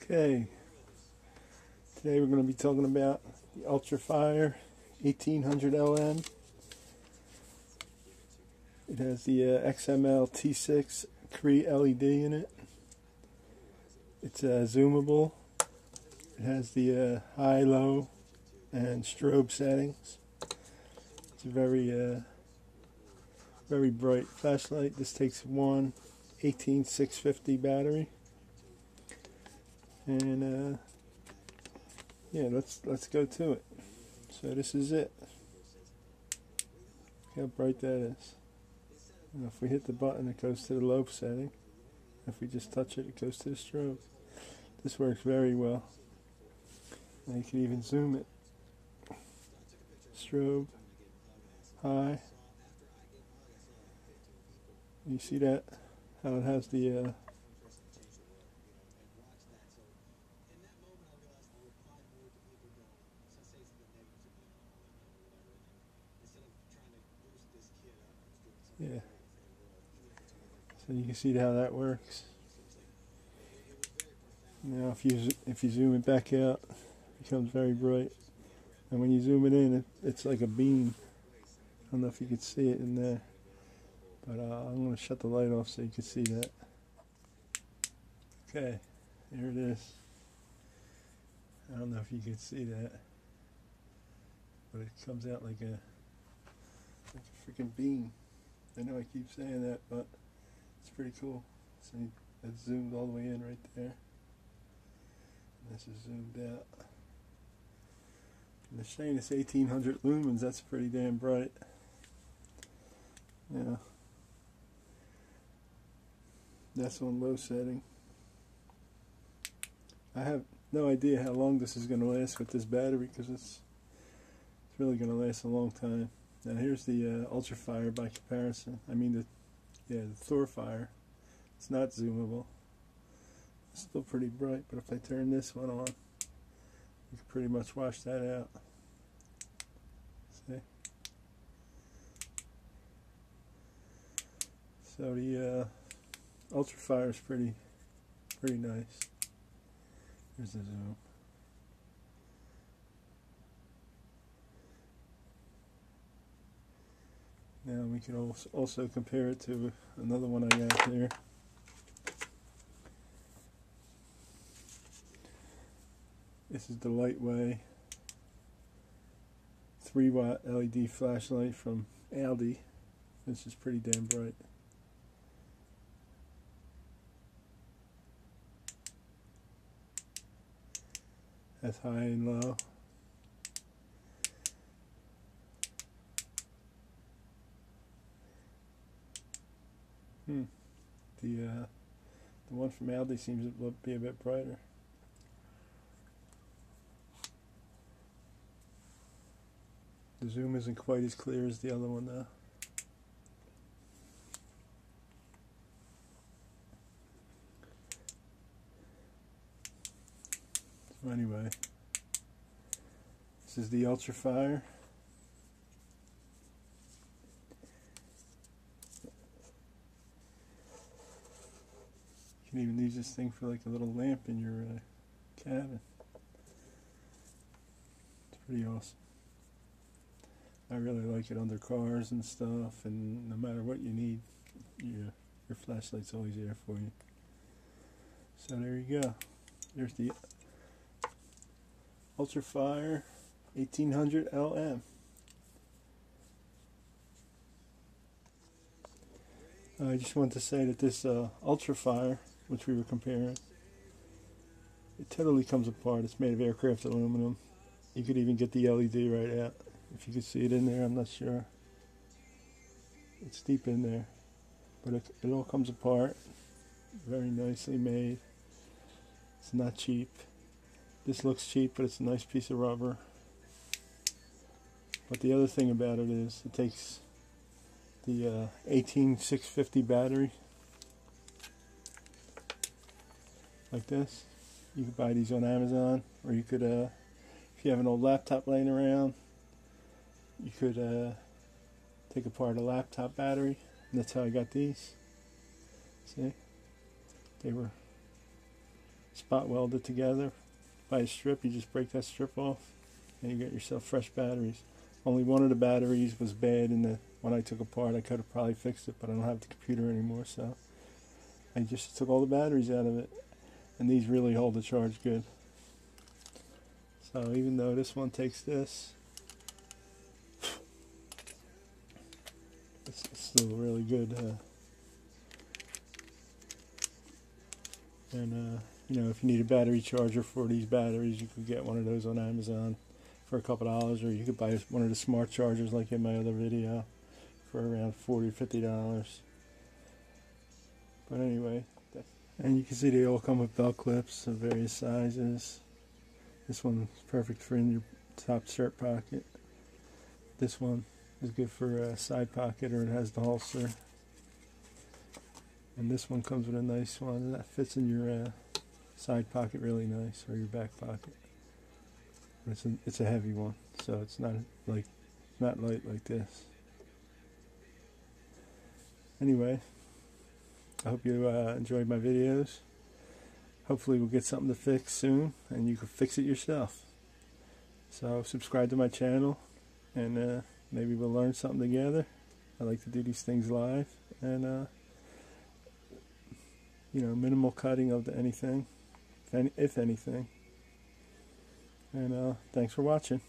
Okay, today we're going to be talking about the UltraFire 1800 LM. It has the XML T6 Cree LED in it. It's zoomable. It has the high, low, and strobe settings. It's a very bright flashlight. This takes one 18650 battery. And yeah, let's go to it. So this is it. Look how bright that is. And if we hit the button, it goes to the low setting. If we just touch it, it goes to the strobe. This works very well. And you can even zoom it. Strobe high. You see that? How it has the yeah. So you can see how that works. Now if you zoom it back out, it becomes very bright. And when you zoom it in, it's like a beam. I don't know if you can see it in there, but I'm going to shut the light off so you can see that. Okay, here it is. I don't know if you can see that, but it comes out like a freaking beam. I know I keep saying that, but it's pretty cool. See, it's zoomed all the way in right there. And this is zoomed out. And they're saying it's 1800 lumens. That's pretty damn bright. Yeah. That's on low setting. I have no idea how long this is going to last with this battery, because it's really going to last a long time. Now here's the UltraFire by comparison. I mean the ThorFire. It's not zoomable. It's still pretty bright, but if I turn this one on, you can pretty much wash that out. See? So the UltraFire is pretty nice. Here's the zoom. Now we can also compare it to another one I got here. This is the Lightway 3-watt LED flashlight from Aldi. This is pretty damn bright. That's high and low. The one from Aldi seems to be a bit brighter. The zoom isn't quite as clear as the other one though. So anyway, this is the UltraFire. You can even use this thing for like a little lamp in your cabin. It's pretty awesome. I really like it under cars and stuff, and no matter what you need, your flashlight's always there for you. So there you go. There's the UltraFire 1800 LM. I just want to say that this UltraFire, which we were comparing, it totally comes apart. It's made of aircraft aluminum. You could even get the LED right out. If you could see it in there, I'm not sure. It's deep in there. But it all comes apart. Very nicely made. It's not cheap. This looks cheap, but it's a nice piece of rubber. But the other thing about it is it takes the 18650 battery. Like this. You could buy these on Amazon, or you could, if you have an old laptop laying around, you could take apart a laptop battery, and that's how I got these. See? They were spot welded together by a strip. You just break that strip off and you get yourself fresh batteries. Only one of the batteries was bad when I took apart. I could have probably fixed it, but I don't have the computer anymore, so I just took all the batteries out of it. And these really hold the charge good. So even though this one takes this, it's still really good. You know, if you need a battery charger for these batteries, you could get one of those on Amazon for a couple $, or you could buy one of the smart chargers like in my other video for around $40 or $50. But anyway, and you can see they all come with belt clips of various sizes. This one's perfect for in your top shirt pocket. This one is good for a side pocket, or it has the holster. And this one comes with a nice one that fits in your side pocket really nice, or your back pocket. But it's a heavy one, so it's not light like this. Anyway, I hope you enjoyed my videos. Hopefully we'll get something to fix soon, and you can fix it yourself. So subscribe to my channel, and maybe we'll learn something together. I like to do these things live, and you know, minimal cutting of anything, if anything. And thanks for watching.